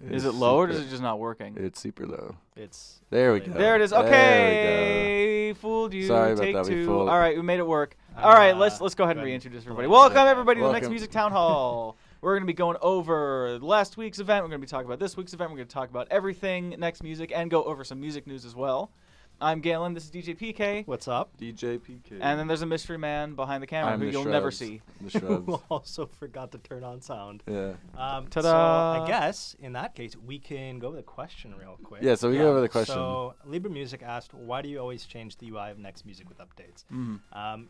Is it low or is it just not working? It's super low. It's There we go. There it is. There Okay, fooled you. Sorry about Take that, we two. fooled. All right, we made it work. All right, let's go ahead and go ahead. reintroduce everybody. Welcome everybody to the next Welcome. Music Town Hall. We're going to be going over last week's event. We're going to be talking about this week's event. We're going to talk about everything next music and go over some music news as well. I'm Galen. This is DJ PK. What's up? DJ PK. And then there's a mystery man behind the camera I'm who the you'll Shrubs. never see. The Shrubs. Who also forgot to turn on sound. Yeah. So Ta-da. I guess in that case we can go with a question real quick. Yeah, so we go over the question. So Libra Music asked, why do you always change the UI of Next Music with updates?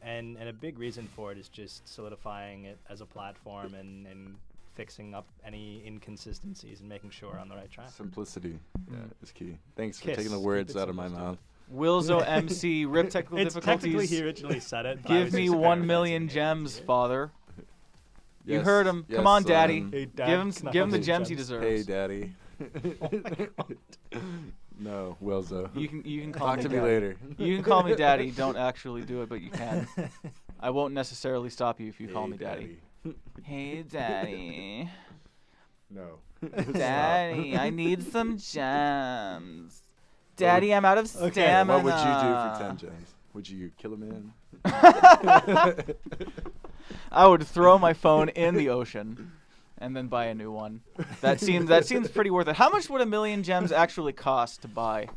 And a big reason for it is just solidifying it as a platform and fixing up any inconsistencies and making sure we're on the right track. Simplicity is key. Thanks for Kiss. taking the Keep words it out of my simple, mouth. Wilzo MC, rip technical It's technically difficulties. he originally said it. but I Give was me just 1 million paraphrasing it. gems, father. You Yes, heard him. yes, Come on, daddy. son. Hey, Dad, Give him can I give him have the some gems he deserves. Hey, daddy. Oh my God. No, Wilzo. You can call Talk me to me daddy. later. You can call me daddy. Don't actually do it, but you can. I won't necessarily stop you if you call me daddy. Hey, daddy. No. Daddy, I need some gems. Daddy, I'm out of stamina. What would you do for 10 gems? Would you kill a man? I would throw my phone in the ocean and then buy a new one. That seems pretty worth it. How much would 1 million gems actually cost to buy?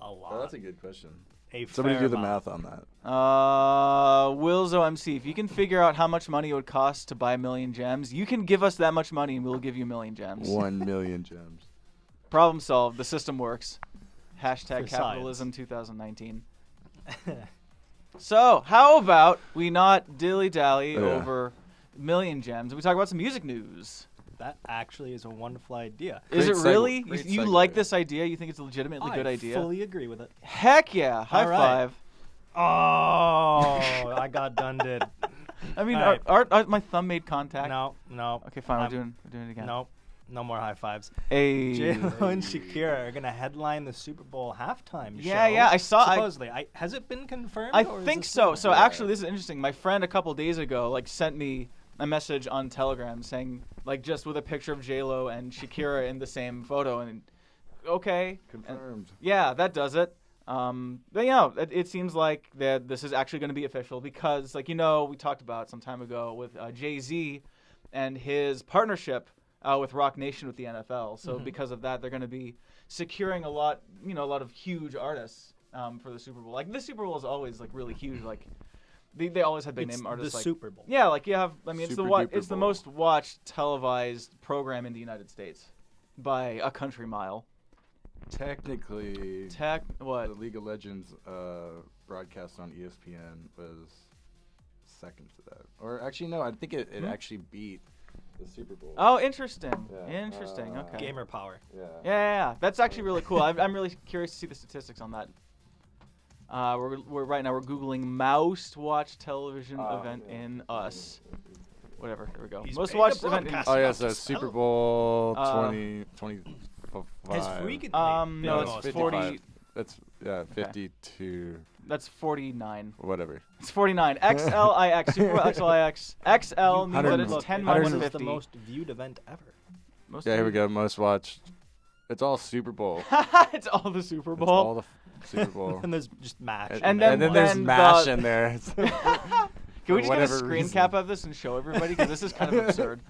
A lot. Oh, that's a good question. A Somebody fair do the amount. math on that. Wilzo MC, if you can figure out how much money it would cost to buy 1 million gems, you can give us that much money and we'll give you 1 million gems. 1 million gems. Problem solved. The system works. Hashtag For capitalism 2019. So, how about we not dilly-dally Yeah. over 1 million gems and we talk about some music news? That actually is a wonderful idea. Is it Great really? You, Great you segue. like this idea? You think it's a legitimately good I idea? fully agree with it. Heck yeah. High All right. five. Oh, I got done did. I mean, All right. are my thumb made contact? No. Okay, fine. I'm- We're doing it again. No more high fives. Hey. J-Lo and Shakira are gonna headline the Super Bowl halftime show. Yeah, I saw- Supposedly, has it been confirmed? I or is think this so. rumor? So actually, this is interesting. My friend a couple days ago sent me a message on Telegram saying just with a picture of J-Lo and Shakira in the same photo, and okay, Confirmed. yeah, that does it. But it seems like that this is actually going to be official because, we talked about some time ago with Jay-Z and his partnership with Rock Nation with the NFL. So because of that, they're going to be securing a lot of huge artists for the Super Bowl. The Super Bowl is always really huge. They always have big It's name artists. the Super Bowl. Yeah, you have. I mean, Super duper it's the Bowl. most watched televised program in the United States by a country mile. Technically, What? the League of Legends broadcast on ESPN was second to that. Or actually, no, I think it actually beat the Super Bowl. Oh, interesting. Yeah, Interesting. Okay. Gamer power. Yeah. That's actually really cool. I'm really curious to see the statistics on that. We're right now we're googling most watched television event yeah. in US. Whatever. There we go. He's Most paid watched to event in. broadcast. Oh, yeah, Not so just Super sell. Bowl Uh, 2025. Has Freak No, been it's the most 40. watched? That's, 52, That's 49. whatever. It's 49. XLIX. Super Bowl XLIX. XL means that it's 10 What minus is 50. the most viewed event ever? Most Yeah, here we viewed- go. Most watched. It's all Super Bowl. It's all the Super It's all Bowl. the Super Bowl. And there's just MASH. And then then there's the- MASH in there. Can we just get a whatever screen reason. cap of this and show everybody? Because this is kind of absurd.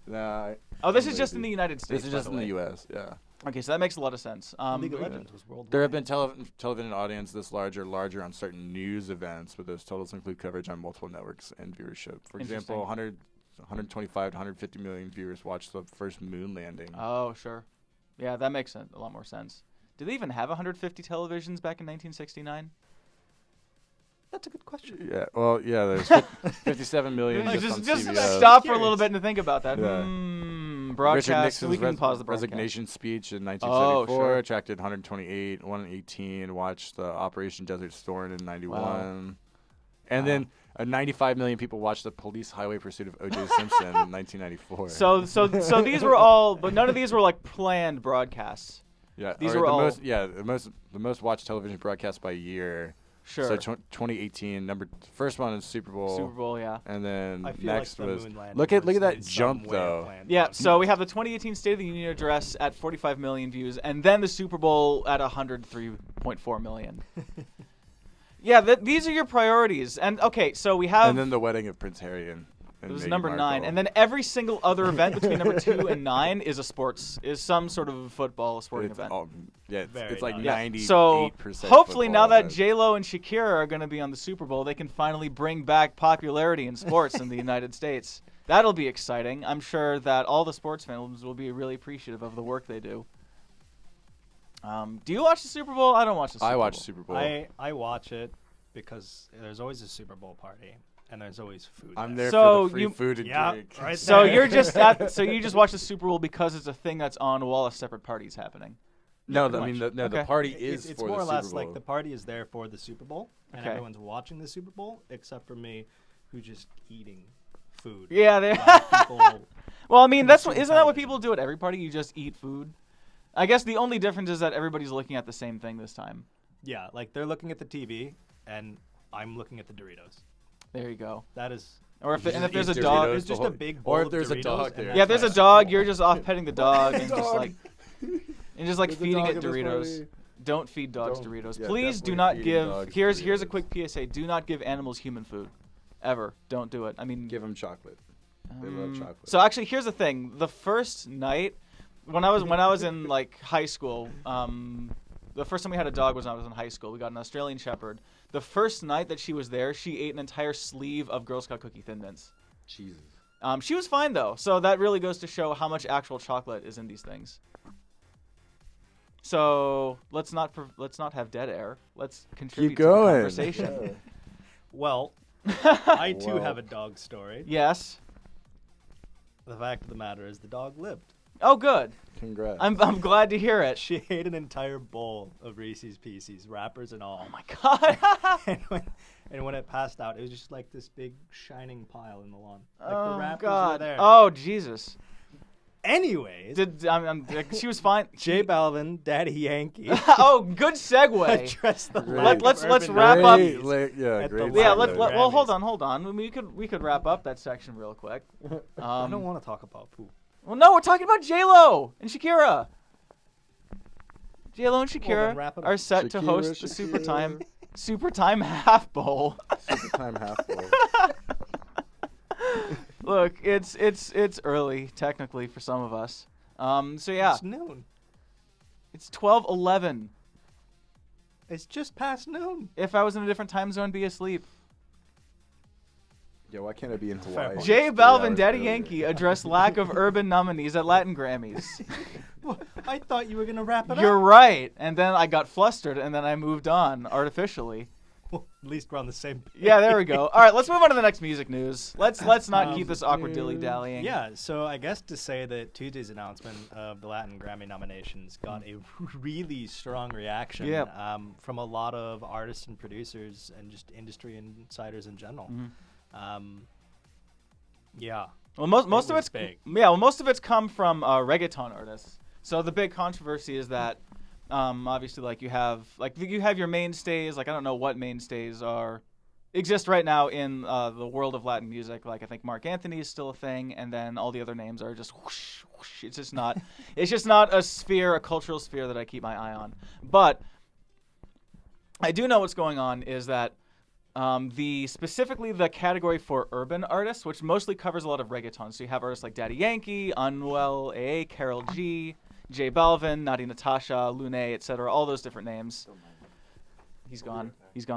Nah, Oh, this is just in the United States. This is by just the in the way. U.S. Yeah. Okay, so that makes a lot of sense. League of Legends was worldwide. There have been television audience this large or larger on certain news events, but those totals include coverage on multiple networks and viewership. For example, 125 to 150 million viewers watched the first moon landing. Oh, sure. Yeah, that makes a lot more sense. Did they even have 150 televisions back in 1969? That's a good question. Yeah, well, yeah, there's 57 million just on Just CBS. stop for a little bit and think about that. Yeah. Richard Broadcast. Nixon's We can pause the broadcast. resignation speech in 1974 Oh, sure. attracted 128, 118 watched the Operation Desert Storm in 91. Wow. And then 95 million people watched the police highway pursuit of O.J. Simpson in 1994. So these were all, but none of these were planned broadcasts. yeah, these or were the all- most, the most watched television broadcast by year Sure. So 2018, first one is Super Bowl. Super Bowl, yeah. And then I feel next like the was moon landing look at was that in some jump way a though. planned Yeah, one. so we have the 2018 State of the Union address at 45 million views, and then the Super Bowl at 103.4 million. Yeah, these are your priorities. And okay, so we have. And then the wedding of Prince Harry and it was Meghan number 9, Markle. and then every single other event between number 2 and 9 is some sort of football sporting It's event. all- yeah, Very it's like nice. 98%. So hopefully football now that event. J-Lo and Shakira are going to be on the Super Bowl, they can finally bring back popularity in sports in the United States. That'll be exciting. I'm sure that all the sports fans will be really appreciative of the work they do. Do you watch the Super Bowl? I don't watch the Super Bowl. I watch Super Bowl. I watch it because there's always a Super Bowl party and there's always food. I'm there. there So for the free you- food and Yeah, drink. right So there. you're just so you just watch the Super Bowl because it's a thing that's on while a separate party's happening. No, pretty I mean much. the Okay. party It's is for more the or less Super Bowl. like the party is there for the Super Bowl and Okay. everyone's watching the Super Bowl except for me, who's just eating food. Yeah, they. while people Well, I mean, isn't consume that what television. people do at every party? You just eat food. I guess the only difference is that everybody's looking at the same thing this time. Yeah, like they're looking at the TV and I'm looking at the Doritos. There you go. That is Or if You and if just there's a eat dog, Doritos It's the just whole- a big or bowl if of there's a Doritos dog and there. that's yeah, if there's a my dog, Super you're Bowl. just off petting the dog and just Dog. like feeding dog it at this Doritos. party. Don't feed dogs Don't- Doritos. yeah, Please do definitely not feeding give. dogs Here's a Doritos. quick PSA: do not give animals human food, ever. Don't do it. I mean, Give them chocolate. They love chocolate. So actually, here's the thing: the first night, when I was in like high school, the first time we had a dog was when I was in high school. We got an Australian Shepherd. The first night that she was there, she ate an entire sleeve of Girl Scout cookie Thin Mints. Jesus. She was fine though, so that really goes to show how much actual chocolate is in these things. So let's not have dead air. Let's contribute to the going. conversation. Well, I too Well. have a dog story. Yes. The fact of the matter is the dog lived. Oh, good. Congrats. I'm glad to hear it. She ate an entire bowl of Reese's Pieces, wrappers and all. Oh my god. and when it passed out, it was just like this big shining pile in the lawn. Like Oh the wrappers god. were there. Oh Jesus. Anyways, She was fine. J Balvin, Daddy Yankee, Oh, good segue. addressed the Great. lack Let's of urban wrap up- Grammys. Yeah, At the great. Yeah, Latin segue. well, hold Grammys. on. I mean, we could wrap up that section real quick. I don't want to talk about poop. Well, no, we're talking about J-Lo and Shakira. J-Lo and Well, Shakira then wrap it up. are set to Shakira, host the Shakira. Super Time Half Bowl. Super time half bowl. Look, it's early technically for some of us. So yeah, It's noon. it's 12:11. It's just past noon. If I was in a different time zone, be asleep. Yeah, why can't I be in fair Hawaii? point. J It's 3 Balvin, hours Daddy earlier. Yankee addressed lack of urban nominees at Latin Grammys. Well, I thought you were gonna wrap it You're up. right. And then I got flustered, and then I moved on artificially. Well, at least we're on the same page. Yeah, there we go. All right, let's move on to the next music news. Let's not keep this awkward dilly-dallying. Yeah, so I guess to say that Tuesday's announcement of the Latin Grammy nominations got a really strong reaction Yep. from a lot of artists and producers and just industry insiders in general. Yeah. Well, most of was it's big. yeah. Well, most of it's come from reggaeton artists. So the big controversy is that obviously, like you have your mainstays. Like I don't know what mainstays exist right now in the world of Latin music. Like I think Mark Anthony is still a thing, and then all the other names are just whoosh, whoosh. It's just not a cultural sphere that I keep my eye on. But I do know what's going on is that specifically the category for urban artists, which mostly covers a lot of reggaeton. So you have artists like Daddy Yankee, Anuel AA, Karol G, J Balvin, Naughty Natasha, Lune, etc. All those different names. He's gone.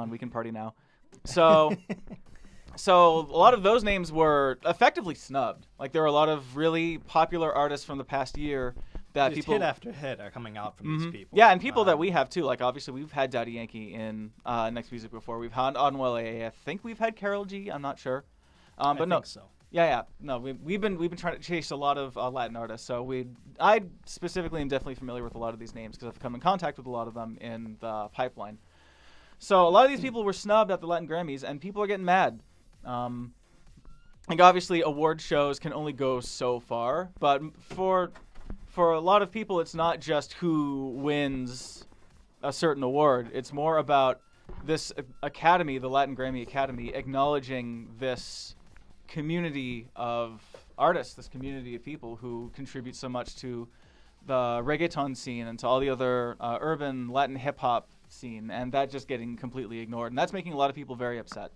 We can party now. So a lot of those names were effectively snubbed. Like there were a lot of really popular artists from the past year that Just people hit after hit are coming out from these people. yeah, and people that we have too. Like obviously we've had Daddy Yankee in Next Music before. We've had Anuel AA. I think we've had Karol G. I'm not sure. But I no. think so. Yeah. No, we've been trying to chase a lot of Latin artists. So I specifically am definitely familiar with a lot of these names because I've come in contact with a lot of them in the pipeline. So a lot of these people were snubbed at the Latin Grammys, and people are getting mad. Like obviously award shows can only go so far, but for a lot of people, it's not just who wins a certain award. It's more about this academy, the Latin Grammy Academy, acknowledging this community of artists, this community of people who contribute so much to the reggaeton scene and to all the other urban Latin hip-hop scene, and that just getting completely ignored. And that's making a lot of people very upset.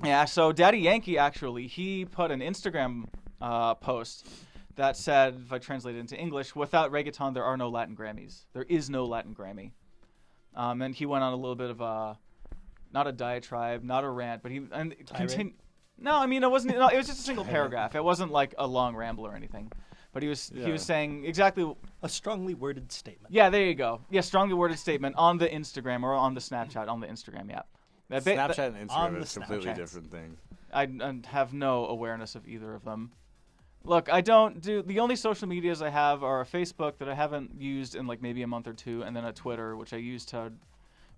Yeah, so Daddy Yankee, actually, he put an Instagram post that said, if I translate it into English, without reggaeton, there are no Latin Grammys. There is no Latin Grammy. And he went on a little bit of a, not a diatribe, not a rant, but he continued. No, I mean, it wasn't. No, it was just a single paragraph. It wasn't like a long ramble or anything. But he was saying exactly a strongly worded statement. Yeah, there you go. Yeah, strongly worded statement on the Instagram or on the Snapchat on the Instagram. Yeah. Snapchat and Instagram is completely different things. I have no awareness of either of them. Look, I don't do the only social medias I have are a Facebook that I haven't used in like maybe a month or two, and then a Twitter, which I use to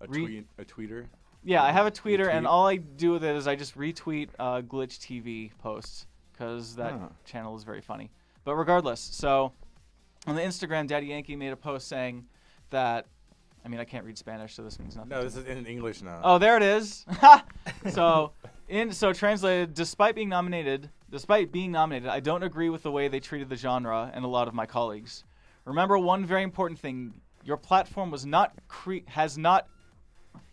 a tweeter. Yeah, I have a tweeter, and all I do with it is I just retweet Glitch TV posts because that channel is very funny. But regardless, so on the Instagram, Daddy Yankee made a post saying that, I mean, I can't read Spanish, so this means nothing. No, this is in English now. Oh, there it is. So translated, despite being nominated, I don't agree with the way they treated the genre and a lot of my colleagues. Remember one very important thing: your platform was not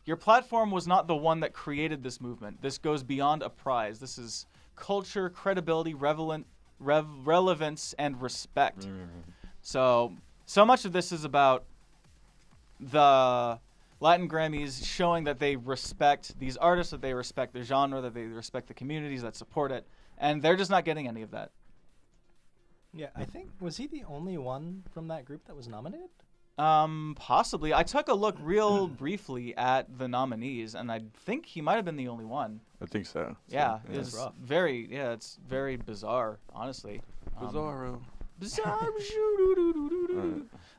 Your platform was not the one that created this movement. This goes beyond a prize. This is culture, credibility, relevance, and respect. Mm-hmm. So much of this is about the Latin Grammys showing that they respect these artists, that they respect the genre, that they respect the communities that support it, and they're just not getting any of that. Yeah, I think, was he the only one from that group that was nominated? Possibly. I took a look real briefly at the nominees, and I think he might have been the only one. I think so. Yeah, it's it's very bizarre, honestly. Bizarro. Bizarre.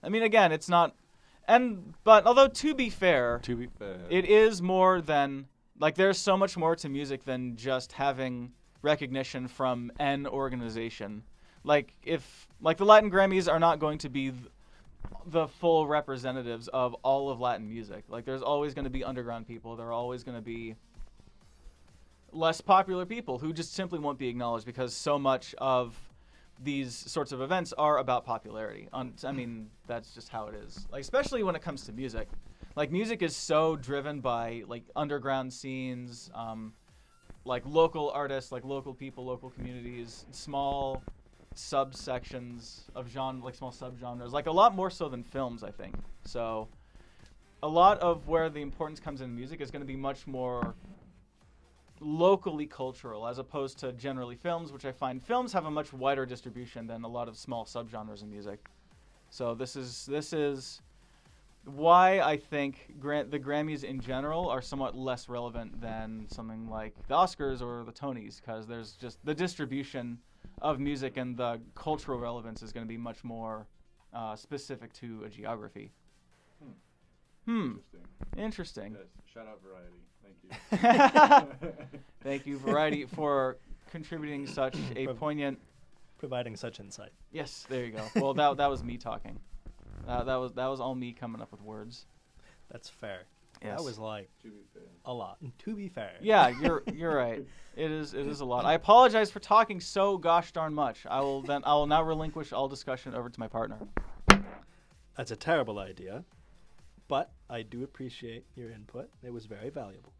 I mean, again, it's not, but although to be fair, it is more than, like, there's so much more to music than just having recognition from an organization. Like, the Latin Grammys are not going to be the full representatives of all of Latin music. Like, there's always going to be underground people. There are always going to be less popular people who just simply won't be acknowledged because so much of these sorts of events are about popularity. I mean, that's just how it is. Like, especially when it comes to music. Like, music is so driven by, like, underground scenes, like local artists, like local people, local communities, small subsections of genre, like small subgenres, like a lot more so than films, I think. So a lot of where the importance comes in music is going to be much more locally cultural as opposed to generally films, which I find films have a much wider distribution than a lot of small subgenres in music. So this is why I think the Grammys in general are somewhat less relevant than something like the Oscars or the Tonys, because there's just the distribution of music and the cultural relevance is going to be much more specific to a geography. Interesting. Yes. Shout out Variety. Thank you. Thank you, Variety, for contributing such a poignant, providing such insight. Yes, there you go. Well, that was me talking. That was all me coming up with words. That's fair. Yes. That was like a lot. To be fair. Yeah, you're right. It is a lot. I apologize for talking so gosh darn much. I will now relinquish all discussion over to my partner. That's a terrible idea, but I do appreciate your input. It was very valuable.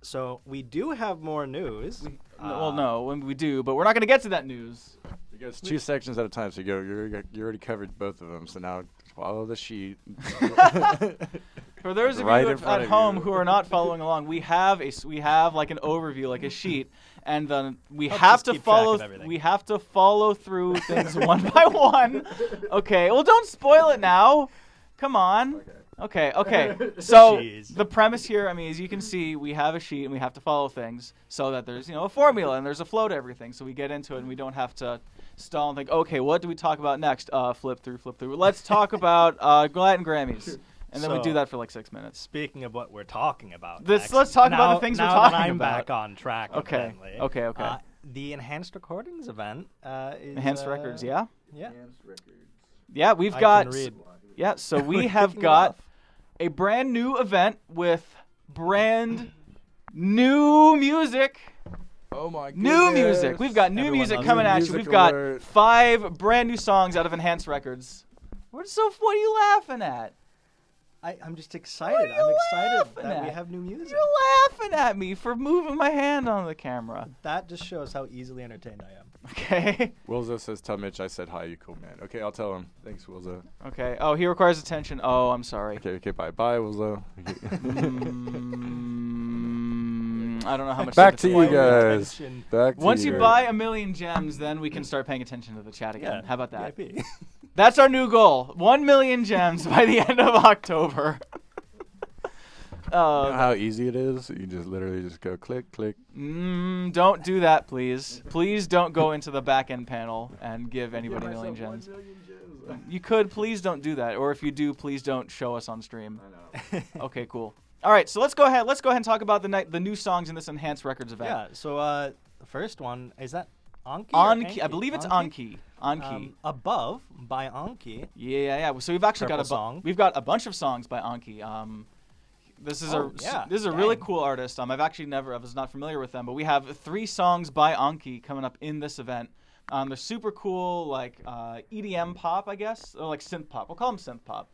So we do have more news. We do, but we're not going to get to that news. It goes two sections at a time, so you already covered both of them. So now follow the sheet. For those of you at home who are not following along, we have like an overview, like a sheet, and then we have to follow through things one by one. Okay, well, don't spoil it now. Come on. Okay. So the premise here, I mean, as you can see, we have a sheet and we have to follow things so that there's, a formula and there's a flow to everything. So we get into it and we don't have to stall and think, okay, what do we talk about next? Flip through. Let's talk about Latin Grammys. And then we do that for like 6 minutes. Speaking of what we're talking about, let's talk about the things we're talking about. I'm back on track. Okay. The Enhanced Recordings event is Enhanced Records, yeah? Yeah. Enhanced Records. Yeah, we've got. Yeah, so we have got a brand new event with brand new music. Oh my goodness. New music. We've got new Everyone music loves coming it. at you. Music We've got alert. 5 brand new songs out of Enhanced Records. What are you laughing at? I'm just excited. What are you I'm excited laughing that we at? have new music. You're laughing at me for moving my hand on the camera. That just shows how easily entertained I am. Okay. Wilzo says, tell Mitch I said hi, you cool man. Okay, I'll tell him. Thanks, Wilzo. Okay. Oh, he requires attention. Oh, I'm sorry. Okay, bye. Bye, Wilzo. I don't know how much. Back to sympathy you I have. guys. Attention. Back to Once you you. buy 1,000,000 gems, then we can start paying attention to the chat again. Yeah, How about that? VIP. That's our new goal. 1,000,000 gems by the end of October. You know how easy it is? You just literally just go click, click. Don't do that, please. Please don't go into the back end panel and give anybody 1,000,000 gems. You could, please don't do that. Or if you do, please don't show us on stream. I know. Okay, cool. All right, so let's go ahead. Let's go ahead and talk about the new songs in this Enhanced Records event. Yeah. So the first one is that Anki. or Anki, I Anki? believe it's Anki? Anki. Above by Anki. Yeah. So we've actually Purple song. we've got a bunch of songs by Anki. This is this is a really dang. cool artist. I was not familiar with them, but we have 3 songs by Anki coming up in this event. They're super cool, like EDM pop, I guess, or like synth pop. We'll call them synth pop.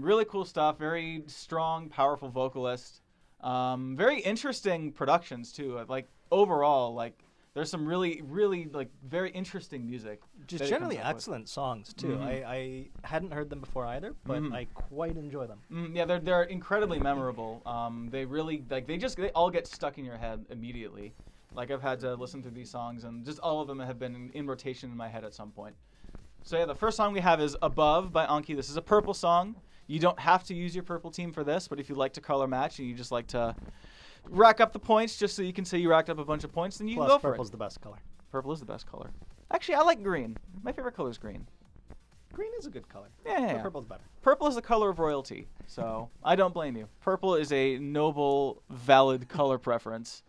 Really cool stuff. Very strong, powerful vocalist. Very interesting productions too. Like overall, like there's some really, really like very interesting music. Just that it generally comes up with. excellent songs too. Mhm. I hadn't heard them before either, but Mhm. I quite enjoy them. Yeah, they're incredibly memorable. They really they all get stuck in your head immediately. Like I've had to listen to these songs, and just all of them have been in rotation in my head at some point. So yeah, the first song we have is "Above" by Anki. This is a purple song. You don't have to use your purple team for this, but if you like to color match and you just like to rack up the points, just so you can say you racked up a bunch of points, then you Plus, can go for purple's it. the best color. Purple is the best color. Actually, I like green. My favorite color is green. Green is a good color. Yeah. But purple's better. Purple is the color of royalty, so I don't blame you. Purple is a noble, valid color preference.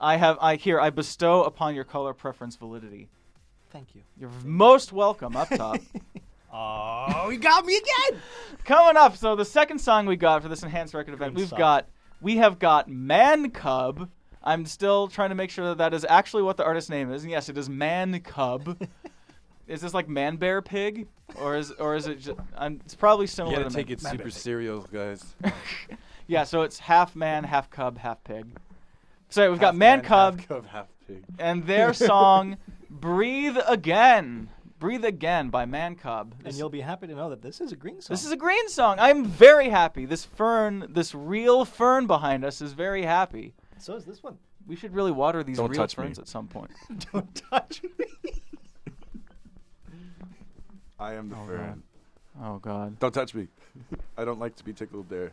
I bestow upon your color preference validity. Thank you. You're most welcome up top. Oh, he got me again! Coming up, so the second song we got for this Enhanced Record event, Green we have got Man Cub. I'm still trying to make sure that is actually what the artist's name is, and yes, it is Man Cub. Is this like Man Bear Pig, or is it just? It's probably You similar gotta to take Man. it super serial, guys. Yeah, so it's half man, half cub, half pig. So we've got Half Man man, Cub half cub, half pig. and their song "Breathe Again." Breathe Again by Man Cub. And you'll be happy to know that this is a green song. This is a green song. I'm very happy. This real fern behind us is very happy. So is this one. We should really water these Don't real touch me. ferns at some point. Don't touch me. I am the fern. Oh God. Don't touch me. I don't like to be tickled there.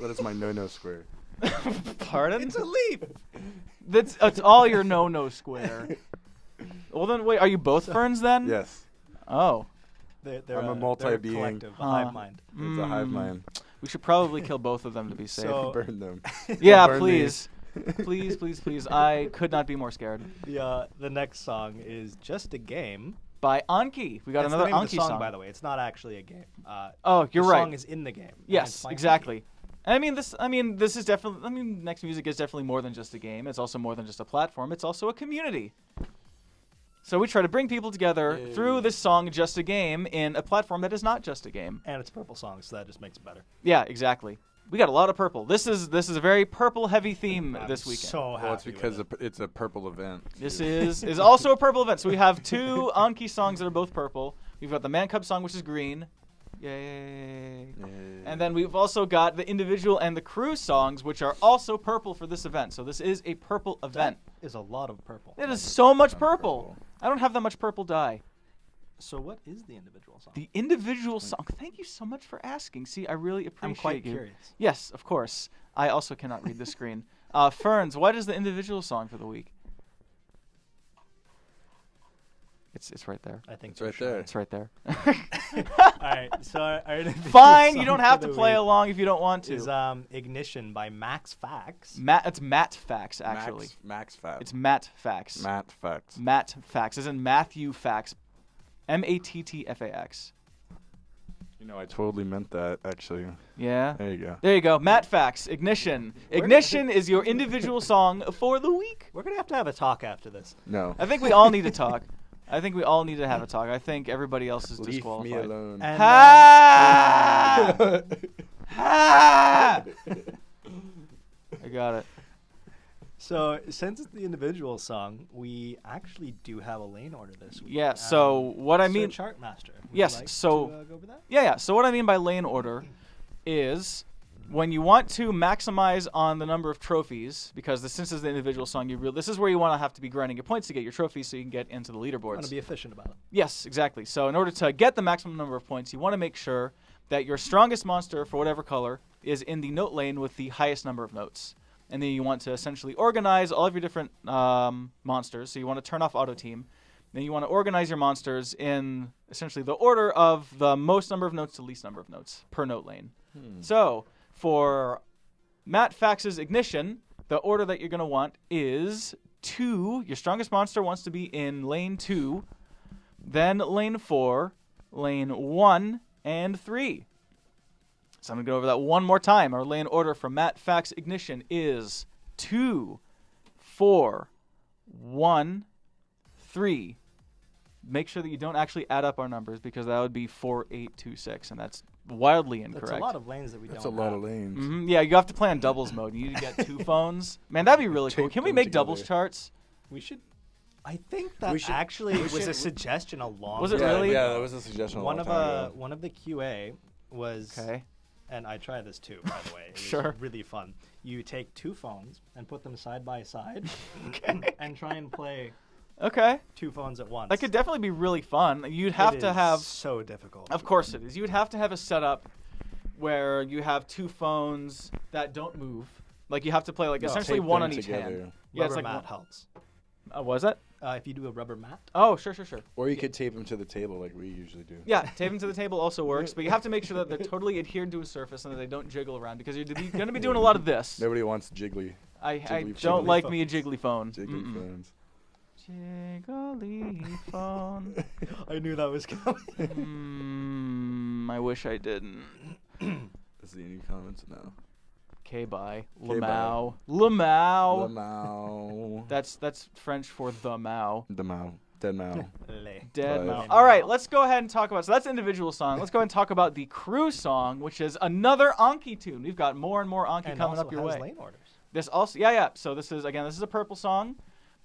That is my no-no square. Pardon? It's a leaf. It's all your no square. Well then, wait. Are you both ferns then? Yes. Oh. They're I'm a they're multi-being. collective, a Uh, hive mind. It's a hive mind. We should probably kill both of them to be safe. So- Burn them. Yeah, burn please. Please. I could not be more scared. The next song is Just a Game. By Anki. We got That's another the name of Anki the song, song. by the way. It's not actually a game. Oh, you're the right. song is in the game. and it's Yes, by Anki. exactly. And this is definitely. Next Music is definitely more than just a game. It's also more than just a platform. It's also a community. So we try to bring people together through this song, Just a Game, in a platform that is not just a game. And it's a purple song, so that just makes it better. Yeah, exactly. We got a lot of purple. This is a very purple heavy theme this weekend. So happy Well, it's with because it. it's a purple event. This too. is also a purple event. So we have 2 Anki songs that are both purple. We've got the Man Cub song, which is green. Yay. And then we've also got the individual and the crew songs, which are also purple for this event. So this is a purple event. is a lot of purple. It is so much purple. I don't have that much purple dye. So what is the individual song? The individual song. Thank you so much for asking. See, I really appreciate I'm quite you. curious. Yes, of course. I also cannot read the screen. Ferns, what is the individual song for the week? It's right there. I think It's right for sure. there. It's right there. All right, so our individual Fine, you song don't for have to the play week along if you don't want to. Is Ignition by Max Fax. It's Matt Fax, actually. Max Fax. It's Matt Fax. Matt Fax. Matt Fax, as in Matthew Fax. Mattfax. You know, I totally meant that, actually. Yeah. There you go. There you go. Matt Fax, Ignition. Ignition is your individual song for the week. We're going to have a talk after this. No. I think we all need to talk. I think we all need to have a talk. I think everybody else is Leave disqualified. me alone. And, Ha! Ha! I got it. So, since it's the individual song, we actually do have a lane order this week. Yeah, so what I mean... Sir Chartmaster, would Yes, you like so- to, go over that? Yeah. So what I mean by lane order is when you want to maximize on the number of trophies, because since this is the individual song, this is where you want to have to be grinding your points to get your trophies so you can get into the I want leaderboards. to be efficient about it. Yes, exactly. So in order to get the maximum number of points, you want to make sure that your strongest monster for whatever color is in the note lane with the highest number of notes. And then you want to essentially organize all of your different monsters. So you want to turn off auto team. Then you want to organize your monsters in essentially the order of the most number of notes to least number of notes per note lane. So for Matt Fax's Ignition, the order that you're going to want is 2. Your strongest monster wants to be in lane 2, then lane 4, lane 1, and 3. So I'm going to go over that one more time. Our lane order for Matt Fax Ignition is 2, 4, 1, 3. Make sure that you don't actually add up our numbers because that would be 4, 8, 2, 6, and that's wildly incorrect. That's a lot of lanes that we That's don't a lot have. of lanes. Yeah, you have to play on doubles mode. You need to get 2 phones. Man, that'd be really cool. Tape Can we them make together. doubles charts? We should... I think that We should- actually we was should- a suggestion a long Was it time really? Yeah, ago. that was a suggestion. One a of long time ago. one of the QA was... Okay. And I tried this too, by the way. It was Sure. really fun. You take 2 phones and put them side by side and try and play Okay. 2 phones at once. That could definitely be really fun. You'd It have to is have... so difficult. Of course it is. You would have to have a setup where you have 2 phones that don't move. Like you have to play like No, essentially Tape one them on each together. hand. Yeah, it's Rubber like mat helps. was that? If you do a rubber mat, Oh, sure. Or you could tape them to the table like we usually do. Yeah, tape them to the table also works, but you have to make sure that they're totally adhered to a surface and that they don't jiggle around because you're going to be doing a lot of this. Nobody wants jiggly. I jiggly don't jiggly like phones. me a jiggly phone. Jiggly Mm-mm. phones. Jiggly phone. I knew that was coming. I wish I didn't. Is there any comments? No. Okay, bye. Okay, Lamau. Lamau. Lamau. That's French for the Mao. The Mao. Dead Mao. Dead Five. Mao. All right, let's go ahead and talk about. So that's individual song. Let's go ahead and talk about the crew song, which is another Anki tune. We've got more and more Anki And coming also up your has way. lane orders. This also, yeah. So this is a purple song,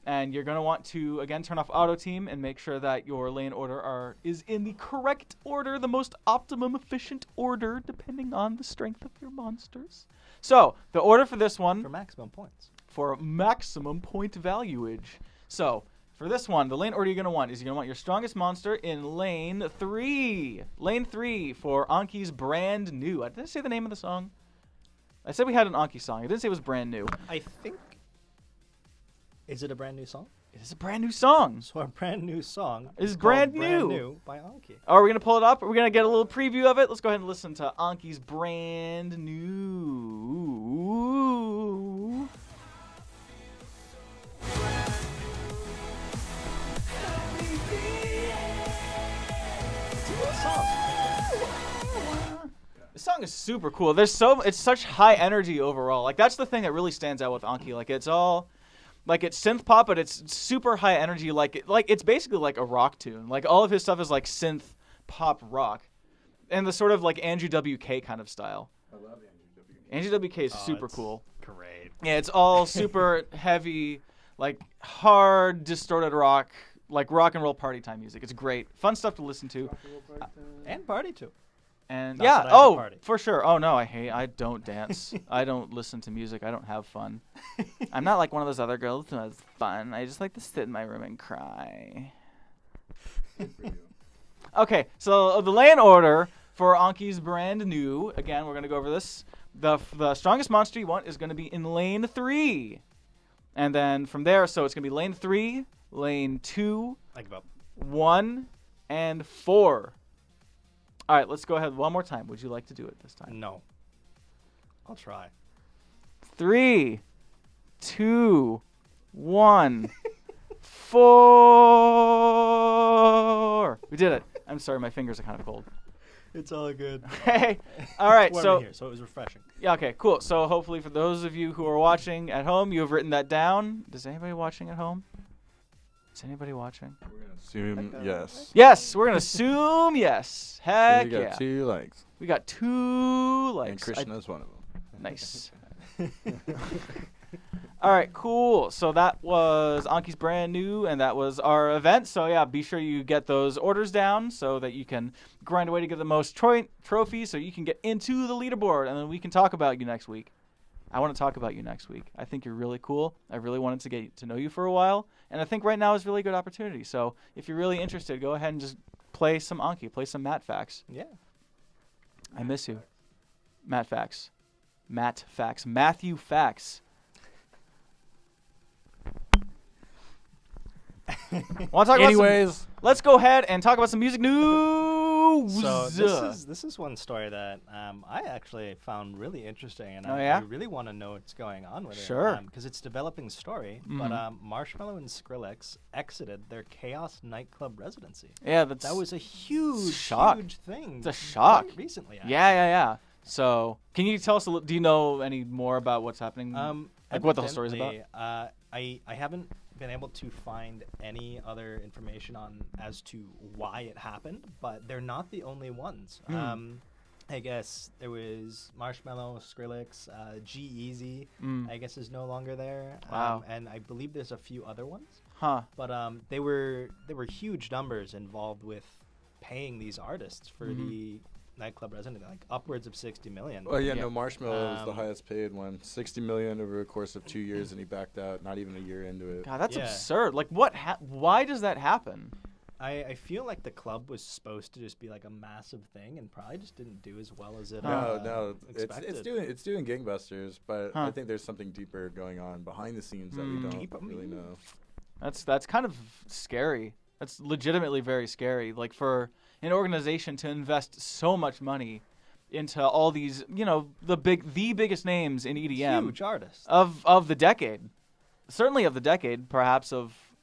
and you're gonna want to again turn off auto team and make sure that your lane order is in the correct order, the most optimum efficient order, depending on the strength of your monsters. So the order for this one For maximum points. for maximum point valuage. So for this one, the lane order you're gonna want is you're gonna want your strongest monster in lane 3. Lane 3 for Anki's Brand New. I didn't say the name of the song. I said we had an Anki song. I didn't say it was brand new. I think. Is it a brand new song? It is a brand new song. So our brand new song Is called brand Brand new. New by Anki. Are we going to pull it up? Are we going to get a little preview of it? Let's go ahead and listen to Anki's Brand New. This song is super cool. It's such high energy overall. Like that's the thing that really stands out with Anki. Like it's all like it's synth pop, but it's super high energy. Like it's basically like a rock tune. Like all of his stuff is like synth pop rock, and the sort of like Andrew WK kind of style. I love Andrew WK. Andrew WK is Oh, super it's cool. Great. Yeah, it's all super heavy, like hard distorted rock, like rock and roll party time music. It's great, fun stuff to listen to. And party too. And Not yeah, that I have a oh, party. for sure. Oh no, I don't dance. I don't listen to music. I don't have fun. I'm not like one of those other girls who has fun. I just like to sit in my room and cry. Okay, so the lane order for Anki's Brand New. Again, we're gonna go over this. The strongest monster you want is gonna be in lane 3, and then from there, so it's gonna be lane 3, lane 2, I give up. 1, and 4. All right, let's go ahead one more time. Would you like to do it this time? No. I'll try. 3, 2, 1, 4. We did it. I'm sorry, my fingers are kind of cold. It's all good. Hey, all right. Warm So in here, so it was refreshing. yeah, okay, cool. So hopefully for those of you who are watching at home, you have written that down. Does anybody watching at home? Is anybody watching? We're gonna assume yes. Yes, we're gonna assume yes. Heck You got yeah. 2 likes. We got 2 And likes. Christian is one of them. Nice. All right, cool. So that was Anki's brand new, and that was our event. So yeah, be sure you get those orders down so that you can grind away to get the most trophies, so you can get into the leaderboard, and then we can talk about you next week. I want to talk about you next week. I think you're really cool. I really wanted to get to know you for a while, and I think right now is a really good opportunity. So if you're really interested, go ahead and just play some Anki, play some Matt Fax. Yeah. I miss you. Matt Fax. Matthew Fax. Want to talk Anyways, let's go ahead and talk about some music news. So this is one story that I actually found really interesting, and Oh, I yeah? really want to know what's going on with Sure. it. Because it's a developing story. But Marshmello and Skrillex exited their Chaos nightclub residency. Yeah, that That was a huge, shock. huge thing. It's a shock. quite recently. Yeah. So, can you tell us do you know any more about what's happening? Like what the whole story's about? I haven't been able to find any other information on as to why it happened, but they're not the only ones. I guess there was Marshmello, Skrillex, G-Eazy, I guess is no longer there. Wow. And I believe there's a few other ones. Huh. But there were huge numbers involved with paying these artists for the nightclub resident, like upwards of 60 million. well, yeah, Yeah. no, Marshmello was the highest paid one. 60 million over a course of 2 years, and he backed out not even a year into it. God, that's Yeah. absurd. Like, why does that happen? I feel like the club was supposed to just be like a massive thing and probably just didn't do as well as it No, expected. it's doing gangbusters, but Huh. I think there's something deeper going on behind the scenes that we don't Deeper? really know. That's kind of scary. That's legitimately very scary. Like for an organization to invest so much money into all these, the biggest names in EDM Huge artists. of the decade, certainly of the decade, perhaps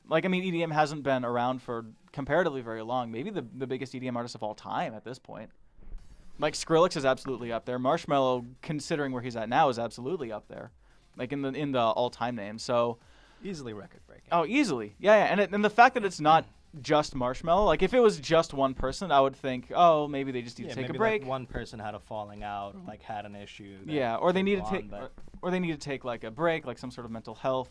EDM hasn't been around for comparatively very long. Maybe the biggest EDM artist of all time at this point. Like Skrillex is absolutely up there. Marshmello, considering where he's at now, is absolutely up there, like in the all-time names. So. Easily record breaking. Oh, easily. Yeah. And the fact that it's not just Marshmello, like if it was just one person, I would think, oh, maybe they just need to take maybe a break. Like one person had a falling out, or like had an issue. Yeah, or they need to go take, on, or they need to take like a break, like some sort of mental health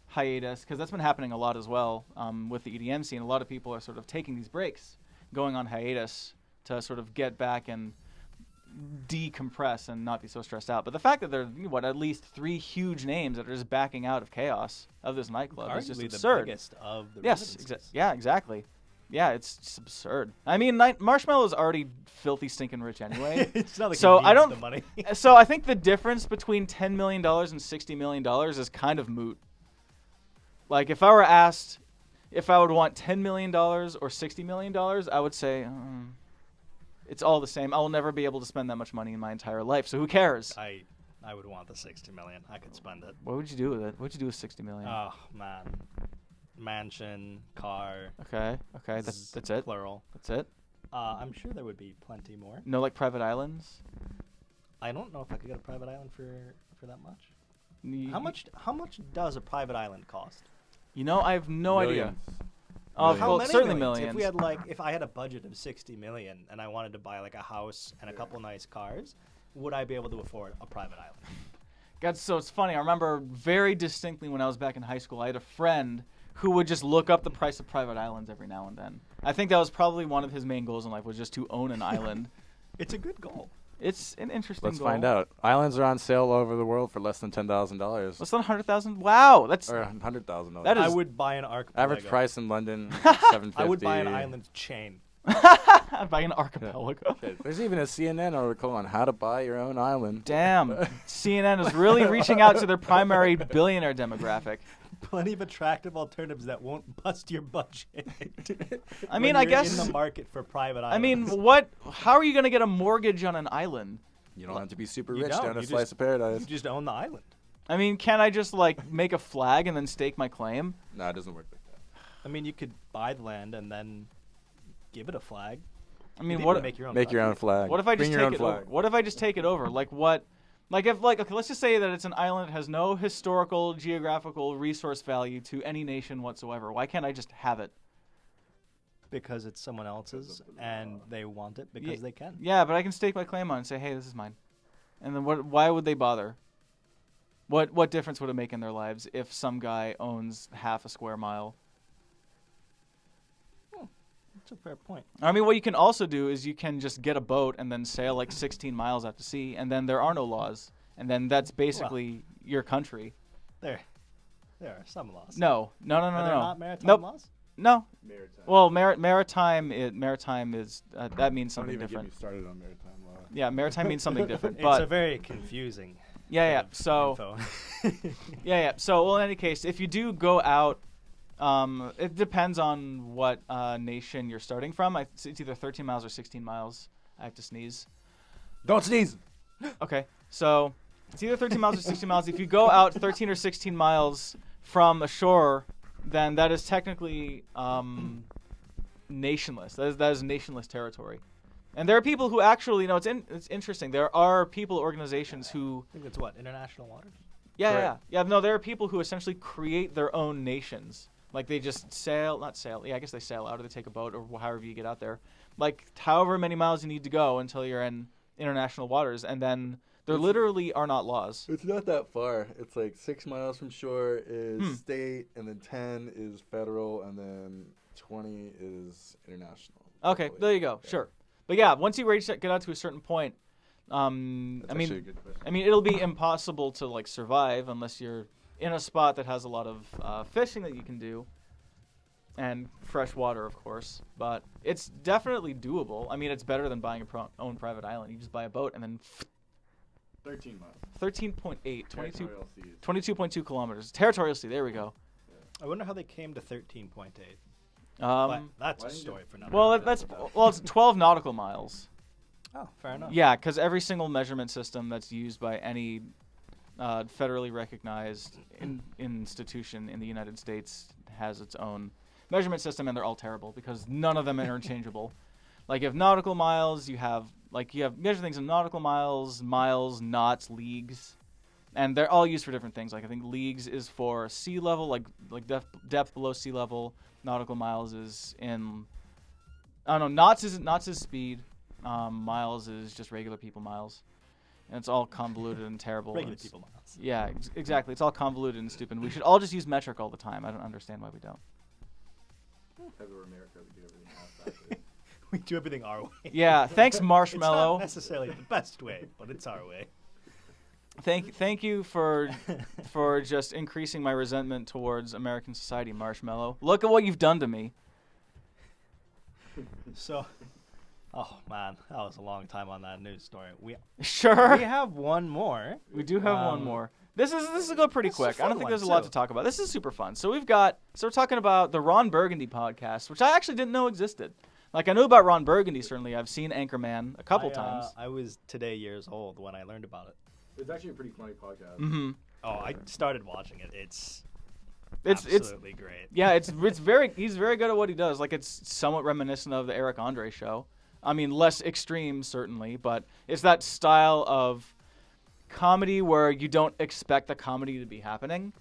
hiatus, because that's been happening a lot as well with the EDM scene. A lot of people are sort of taking these breaks, going on hiatus to sort of get back and decompress and not be so stressed out. But the fact that there are at least 3 huge names that are just backing out of chaos of this nightclub is just arguably absurd. the biggest of the Yes, residencies. yeah, exactly. Yeah, it's just absurd. I mean, Marshmello is already filthy stinking rich anyway. It's not like So he I needs don't. the money. So I think the difference between $10 million and $60 million is kind of moot. Like if I were asked if I would want $10 million or $60 million, I would say it's all the same. I'll never be able to spend that much money in my entire life. So who cares? I would want the 60 million. I could spend it. What would you do with it? What would you do with $60 million? Oh man, mansion, car. Okay, that's it. Plural. That's it. I'm sure there would be plenty more. No, like private islands. I don't know if I could get a private island for that much. Y- How much does a private island cost? I have no idea. Millions. Oh, Millions. How well, many certainly millions? millions. If I had a budget of 60 million and I wanted to buy like a house and a couple nice cars, would I be able to afford a private island? God, so it's funny. I remember very distinctly when I was back in high school, I had a friend who would just look up the price of private islands every now and then. I think that was probably one of his main goals in life, was just to own an island. It's a good goal. It's an interesting Let's goal. find out. Islands are on sale all over the world for less than $10,000. Less than 100,000? Wow, that's Or $100,000. That is- I would buy an archipelago. Average price in London, $750. I would buy an island chain. by an archipelago. Shit, there's even a CNN article on how to buy your own island. Damn, CNN is really reaching out to their primary billionaire demographic. Plenty of attractive alternatives that won't bust your budget. I mean, when I you're guess. in the market for private islands. I mean, what? How are you going to get a mortgage on an island? You don't have to be super You rich don't. down a You slice just- of paradise. you just own the island. I mean, can I just make a flag and then stake my claim? No, it doesn't work like that. I mean, you could buy the land and then give it a flag. I mean, You what? can make your own. Make your own flag. What if I just Bring your take own it flag. over? What if I just take it over? Like what? Like if okay, let's just say that it's an island that has no historical, geographical resource value to any nation whatsoever. Why can't I just have it? Because it's someone else's and they want it because they can. Yeah, but I can stake my claim on it and say, hey, this is mine. And then what? Why would they bother? What difference would it make in their lives if some guy owns half a square mile? That's a fair point. I mean, what you can also do is you can just get a boat and then sail like 16 miles out to sea, and then there are no laws. And then that's basically your country. There are some laws. No. Are there not maritime Nope. laws? No. Maritime. Well, maritime is that means Don't something even different. get me started on maritime law. Yeah, maritime means something different. It's But a very confusing. yeah. bit of So info. yeah. So well, in any case, if you do go out, it depends on what nation you're starting from. It's either 13 miles or 16 miles. I have to sneeze. Don't sneeze. Okay, so it's either 13 miles or 16 miles. If you go out 13 or 16 miles from a shore, then that is technically nationless. That is nationless territory. And there are people who actually, it's interesting. There are organizations who, I think it's what, international waters? yeah. No, there are people who essentially create their own nations. Like they just I guess they sail out or they take a boat or however you get out there. Like however many miles you need to go until you're in international waters, and then there literally are not laws. It's not that far. It's like 6 miles from shore is state, and then 10 is federal, and then 20 is international. Okay, there you go. Sure. But yeah, once you get out to a certain point, That's actually a good question. I mean, it'll be impossible to like survive unless you're in a spot that has a lot of fishing that you can do, and fresh water, of course. But it's definitely doable. I mean, it's better than buying your own private island. You just buy a boat and then 13 miles. 13.8, Territorial seas. 22.2 kilometers. Territorial sea. There we go. I wonder how they came to 13.8. Um, That's why a didn't story for another. well, episode. it's 12 nautical miles. Oh, fair enough. Yeah, because every single measurement system that's used by any federally recognized institution in the United States has its own measurement system, and they're all terrible because none of them are interchangeable. Like, you have nautical miles, you measure things in nautical miles, knots, leagues, and they're all used for different things. Like, I think leagues is for sea level, like depth below sea level. Nautical miles is in, I don't know, knots is speed. Miles is just regular people miles. And it's all convoluted and terrible. Regular and people miles. Yeah, exactly. It's all convoluted and stupid. We should all just use metric all the time. I don't understand why we don't. Because we're America, we do everything half-assed. We do everything our way. Yeah, thanks, It's not Marshmallow. necessarily the best way, but it's our way. Thank you for just increasing my resentment towards American society, Marshmallow. Look at what you've done to me. So, oh man, that was a long time on that news story. We Sure. have one more. We do have one more. This is go pretty this is a quick. I don't fun think one, there's a lot too. to talk about. This is super fun. So we're talking about the Ron Burgundy podcast, which I actually didn't know existed. Like, I knew about Ron Burgundy, certainly. I've seen Anchorman a couple times. I was today years old when I learned about it. It's actually a pretty funny podcast. Mm-hmm. Oh, I started watching it. It's It's absolutely great. yeah, he's very good at what he does. Like, it's somewhat reminiscent of the Eric Andre show. I mean, less extreme certainly, but it's that style of comedy where you don't expect the comedy to be happening.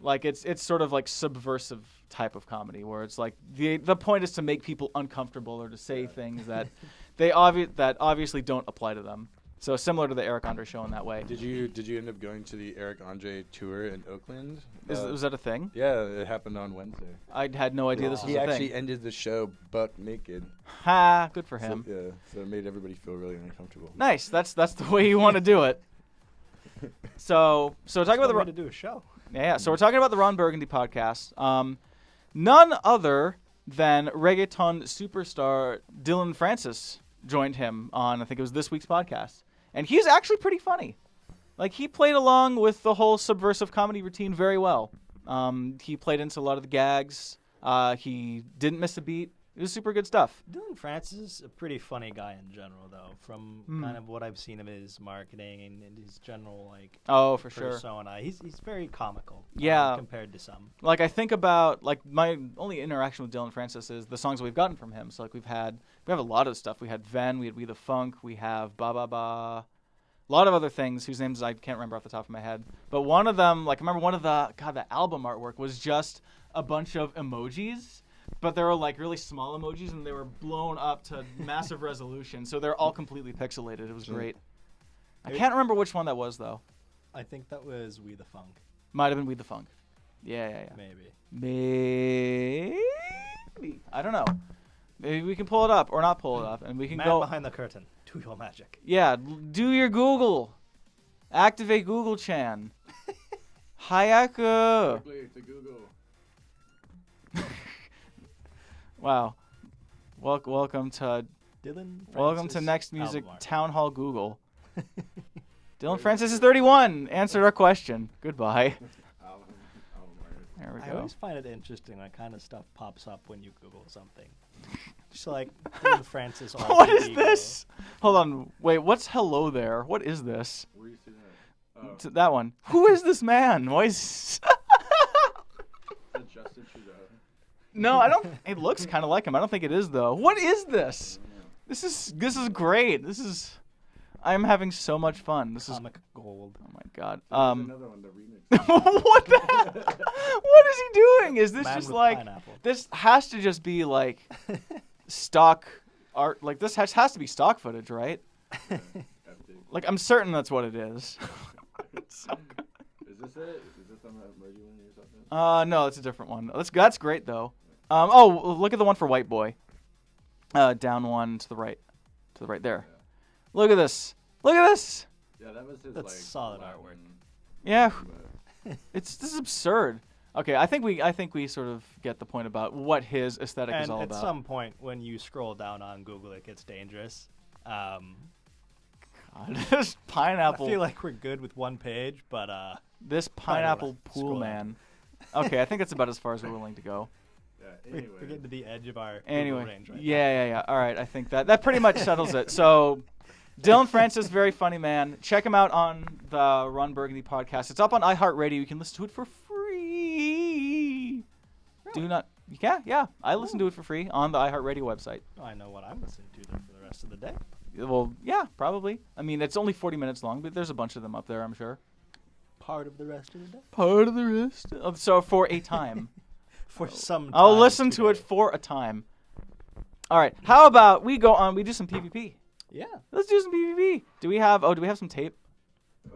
Like, it's sort of like subversive type of comedy where it's like the point is to make people uncomfortable or to say things that that obviously don't apply to them. So similar to the Eric Andre show in that way. Did you end up going to the Eric Andre tour in Oakland? Was that a thing? Yeah, it happened on Wednesday. I had no idea this was He a actually thing. ended the show butt naked. Ha! Good for him. So it made everybody feel really uncomfortable. Nice. That's the way you want to do it. So talking about the way to do a show. Yeah, so we're talking about the Ron Burgundy podcast. None other than reggaeton superstar Dylan Francis joined him on, I think it was this week's podcast. And he's actually pretty funny. Like, he played along with the whole subversive comedy routine very well. He played into a lot of the gags. He didn't miss a beat. It was super good stuff. Dylan Francis is a pretty funny guy in general, though. From kind of what I've seen of his marketing and his general like Oh, for sure. persona, he's very comical. Yeah. Compared to some. Like I think about like my only interaction with Dylan Francis is the songs we've gotten from him. So like we have a lot of stuff. We had Ven, we had We the Funk, we have Ba Ba Ba, a lot of other things whose names I can't remember off the top of my head. But one of them, like I remember one of the album artwork was just a bunch of emojis. But they were like really small emojis, and they were blown up to massive resolution. So they're all completely pixelated. It was great. I can't remember which one that was though. I think that was We the Funk. Might have been We the Funk. Yeah. Maybe. Maybe. I don't know. Maybe we can pull it up or not pull it up, and we can Man go behind the curtain. Do your magic. Yeah, do your Google. Activate Google Chan. Hayaku. Quickly to Google. Wow. Welcome to Dylan Francis welcome to Next Music album art. Town Hall Google. Dylan Francis is 31. Answered our question. Goodbye. There we I go. always find it interesting when kind of stuff pops up when you Google something. Just like Dylan Francis. What alter is ego. this? Hold on. Wait, what's hello there? What is this? Where do you see that? That one. Who is this man? Why is Justin Trudeau. No, I don't. It looks kind of like him. I don't think it is though. What is this? This is great. I'm having so much fun. This is. Comic gold. Oh my god. Another one, the remix. What the? What is he doing? Is this Man just with like? pineapple. This has to just be like stock art. Like this has to be stock footage, right? Like I'm certain that's what it is. It's so good. Is this it? Is this on that Mergy one or something? No, it's a different one. That's great though. Oh, look at the one for White Boy. Down one to the right there. Yeah. Look at this. Look at this. Yeah, that was his That's like solid Latin, artwork. Yeah, but this is absurd. Okay, I think we sort of get the point about what his aesthetic is And all at about. some point, when you scroll down on Google, it gets dangerous. God, this pineapple. I feel like we're good with one page, but this Probably pineapple wanna pool scroll man. Okay, I think that's about as far as we're willing to go. yeah, we're anyway. getting to the edge of our Anyway, Google range right now. yeah. All right, I think that pretty much settles it. So, Dylan Francis, very funny man. Check him out on the Ron Burgundy podcast. It's up on iHeartRadio. You can listen to it for free. Do not. Yeah. I listen to it for free on the iHeartRadio website. I know what I'm listening to then for the rest of the day. Well, yeah, probably. I mean, it's only 40 minutes long, but there's a bunch of them up there, I'm sure. Part of the rest of the day. Part of the rest. So for a time. For some time. I'll listen to it for a time. All right. How about we go on? We do some PvP. Yeah. Let's do some PvP. Do we have some tape? We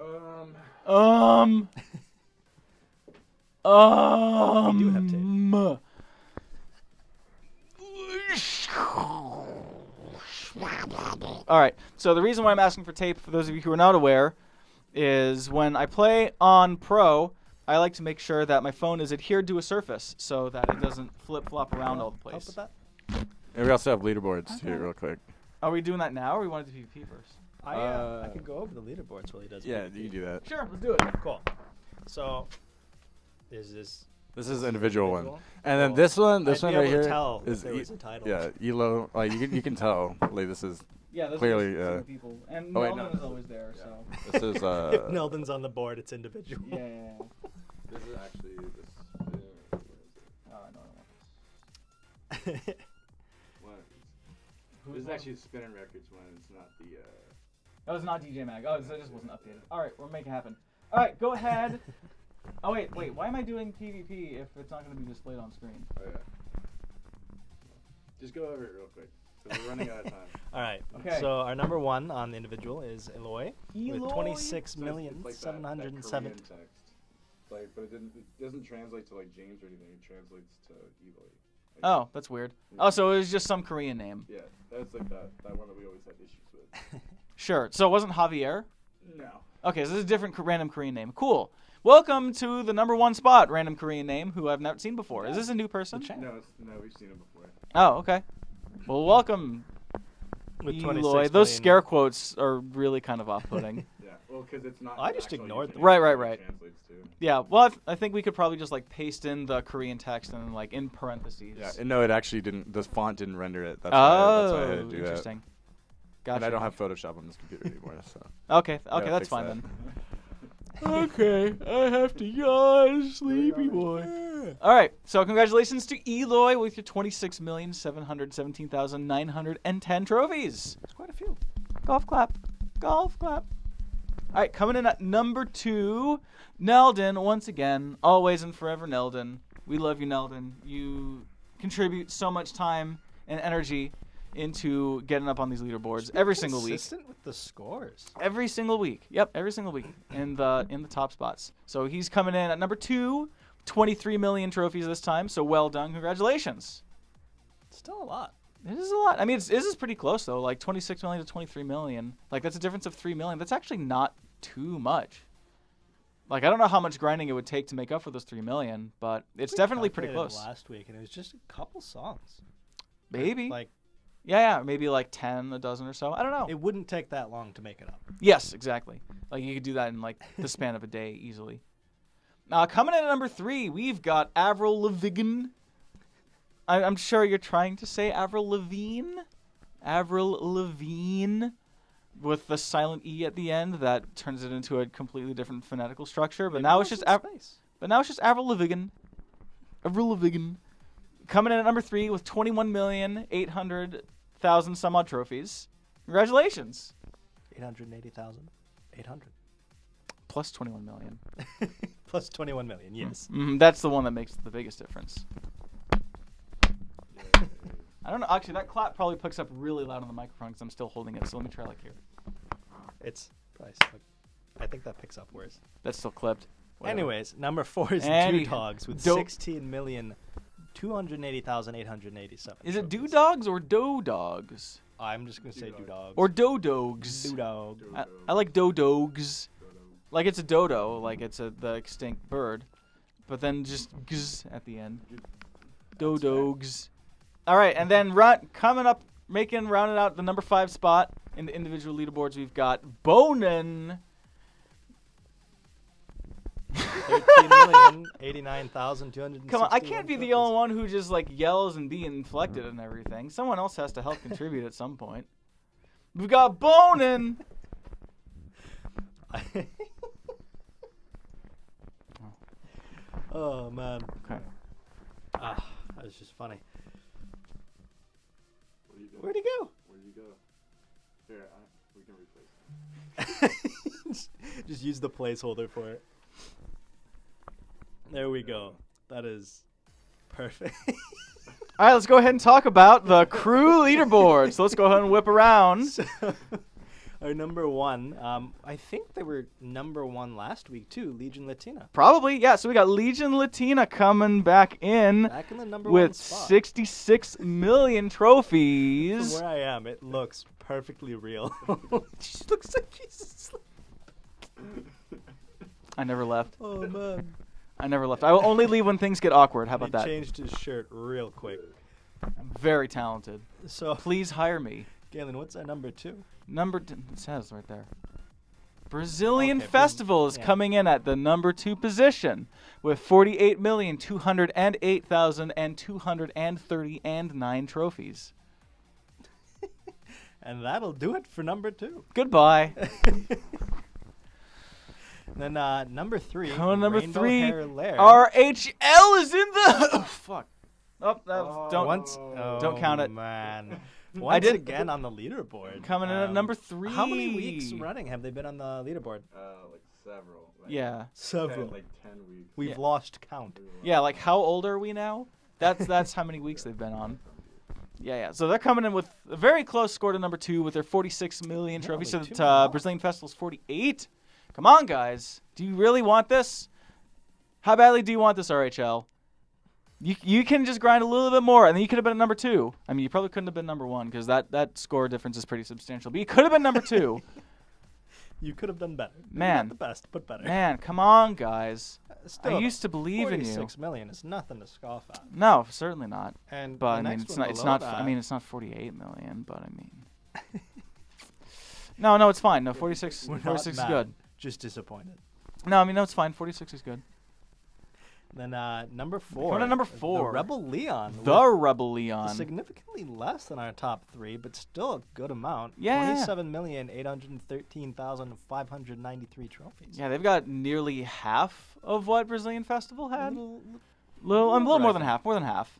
do have tape. All right. So the reason why I'm asking for tape, for those of you who are not aware, is when I play on Pro, I like to make sure that my phone is adhered to a surface so that it doesn't flip-flop around all the Help place. with that? And we also have leaderboards too, real quick. Are we doing that now, or we want to do PvP first? I could go over the leaderboards while he does. Yeah, PvP. you can do that. Sure, let's do it. Cool. So, is this? This is an individual one, individual? and then Cool. this one I'd be right able to here tell if is there was a title. yeah, Elo. Like you can tell. Like this is Yeah, those Clearly, are just people. And oh, wait, Melvin no. is always there, so. this is If Nelden's on the board, it's individual. Yeah. This is actually this. Oh, I know I want this. This is actually Spinning Records one. It's not the. Oh, it's not DJ Mag. Oh, it just wasn't updated. All right, we'll make it happen. All right, go ahead. Oh, wait. Why am I doing PvP if it's not going to be displayed on screen? Oh yeah. Just go over it real quick. Because we're running out of time. All right. Okay. So our number one on the individual is Eloy with Eloy? 26,707. Text. Like, but it doesn't translate to like James or anything. It translates to Eloy. Like, Oh, that's weird. Oh, so it was just some Korean name. Yeah, that's like that one that we always had issues with. Sure. So it wasn't Javier? No. Okay, so this is a different random Korean name. Cool. Welcome to the number one spot, random Korean name, who I've never seen before. Is this a new person? No, we've seen it before. Oh, okay. Well, welcome, With Eloy. 26 Those million. scare quotes are really kind of off-putting. Yeah. Well, Well, because it's not. I just ignored them. Right. Translates to. Yeah, well, I think we could probably just like paste in the Korean text and like in parentheses. Yeah, and no, it actually didn't. The font didn't render it. That's why I had to do interesting. that. Gotcha. And I don't have Photoshop on this computer anymore, so. Okay, gotta that's fix fine that. then. Okay, I have to yawn, sleepy boy. All right, so congratulations to Eloy with your 26,717,910 trophies. There's quite a few. Golf clap. Golf clap. All right, coming in at number 2, Neldon, once again, always and forever Neldon. We love you, Neldon. You contribute so much time and energy into getting up on these leaderboards every single week. Consistent with the scores. Every single week. Yep, every single week in the top spots. So he's coming in at number 2, 23 million trophies this time. So well done. Congratulations. Still a lot. It is a lot. I mean, this is pretty close, though. Like 26 million to 23 million. Like, that's a difference of 3 million. That's actually not too much. Like, I don't know how much grinding it would take to make up for those 3 million, but it's definitely pretty calculated close. Last week, and it was just a couple songs. Maybe. Like, Yeah, maybe like 10, a dozen or so. I don't know. it wouldn't take that long to make it up. Yes, exactly. Like, you could do that in, like, the span of a day easily. Coming in at number 3, we've got Avril Lavigne. I'm sure you're trying to say Avril Lavigne. Avril Lavigne with the silent E at the end that turns it into a completely different phonetical structure. But now it's just Avril Lavigne. Avril Lavigne. Coming in at number 3 with 21,800,000 some odd trophies. Congratulations. 880,800. Plus 21 million. Plus 21 million, yes. That's the one that makes the biggest difference. I don't know. Actually, that clap probably picks up really loud on the microphone because I'm still holding it. So let me try like here. It's probably I think that picks up worse. That's still clipped. Whatever. Anyways, number 4 is Any- Dogs with Do- 16,280,887. Is it trophies. Dogs or Dogs? I'm just going to say Dogs. Or Dodogs? Dog. I like Dodogs. Like it's a dodo, like it's the extinct bird. But then just gz at the end. Dodogs. All right, and then coming up, rounding out the number 5 spot in the individual leaderboards, we've got Bonin. 13,089,260. Come on, I can't be the only one who just like yells and be inflected and everything. Someone else has to help contribute at some point. We've got Bonin. Oh man. Okay. That was just funny. Where'd he go? Where'd you go? Here, we can replace him. Just use the placeholder for it. There we go. That is perfect. All right, let's go ahead and talk about the crew leaderboard. So let's go ahead and whip around. So, our number 1, I think they were number 1 last week too, Legion Latina. Probably, yeah. So we got Legion Latina coming back in Back in the number 1 with spot. 66 million trophies. From where I am, it looks perfectly real. She looks like she's asleep. I never left. Oh man. I never left. I will only leave when things get awkward. How about He that? changed his shirt real quick. I'm very talented. So, Please hire me. Galen, what's our number 2? It says right there. Brazilian Okay, Festival is yeah. coming in at the number 2 position with 48,208,239 trophies. And that'll do it for number 2. Goodbye. Then number 3. Number Rainbow 3, Hair Lair. RHL is in the. Oh, fuck. Oh, don't Don't count it. Man. Once did- again on the leaderboard. coming in at number 3. How many weeks running have they been on the leaderboard? Like several. Like Yeah. Several. 10 weeks. We've Yeah. lost count. Yeah, like how old are we now? That's how many weeks they've been on. Yeah. So they're coming in with a very close score to number 2 with their 46 million trophies. So like 2 that more. Brazilian Festival's 48. Come on, guys. Do you really want this? How badly do you want this, RHL? You can just grind a little bit more, and then you could have been at number 2. I mean, you probably couldn't have been number 1 because that score difference is pretty substantial. But you could have been number 2. You could have done better. Maybe Man. Not the best, but better. Man, come on, guys. Still, I used to believe in you. 46 million is nothing to scoff at. No, certainly not. And But the I mean, next it's one not. It's below not. that, I mean, it's not 48 million. But I mean, no, it's fine. No, 46. we're not 46 is mad. good. just disappointed. No, I mean, no, it's fine. 46 is good. Then number 4. Coming at number The 4. Rebel Leon. The Rebel Leon. Significantly less than our top 3, but still a good amount. Yeah. 27,813,593 trophies. Yeah, they've got nearly half of what Brazilian Festival had. A Little little more right than there. half. More than half.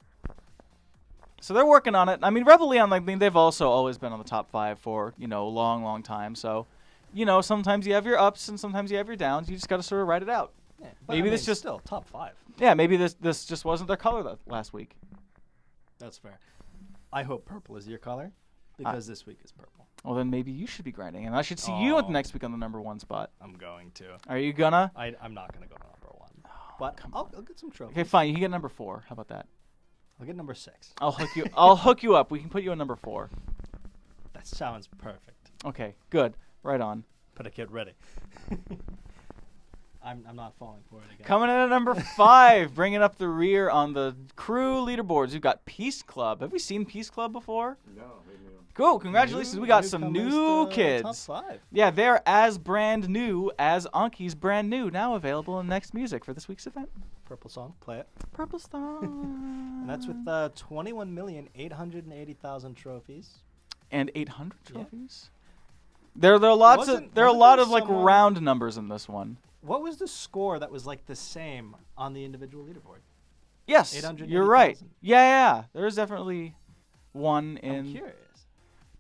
So they're working on it. I mean, Rebel Leon, I mean, they've also always been on the top 5 for, a long, long time. So, sometimes you have your ups and sometimes you have your downs. You just got to sort of ride it out. Yeah, but Maybe I this mean, just- still top 5. Yeah, maybe this just wasn't their color last week. That's fair. I hope purple is your color because this week is purple. Well, then maybe you should be grinding, and I should see you next week on the number 1 spot. I'm going to. Are you gonna? I'm not going to go to number 1. But I'll get some trophies. Okay, fine. You can get number 4. How about that? I'll get number 6. I'll hook you up. We can put you in number 4. That sounds perfect. Okay, good. Right on. Better get ready. I'm not falling for it again. Coming in at number 5, bringing up the rear on the crew leaderboards. We've got Peace Club. Have we seen Peace Club before? No, Cool. Congratulations. We got some new Top kids. 5. Yeah, they're as brand new as Anki's brand new. Now available in Next Music for this week's event. Purple song. Play it. Purple Star. And that's with 21,880,000 trophies. And 800 Yeah. trophies. There are lots of Wasn't lot there of like someone- round numbers in this one. What was the score that was like the same on the individual leaderboard? Yes, 880,000. you're right. Yeah. There's definitely one I'm in. curious.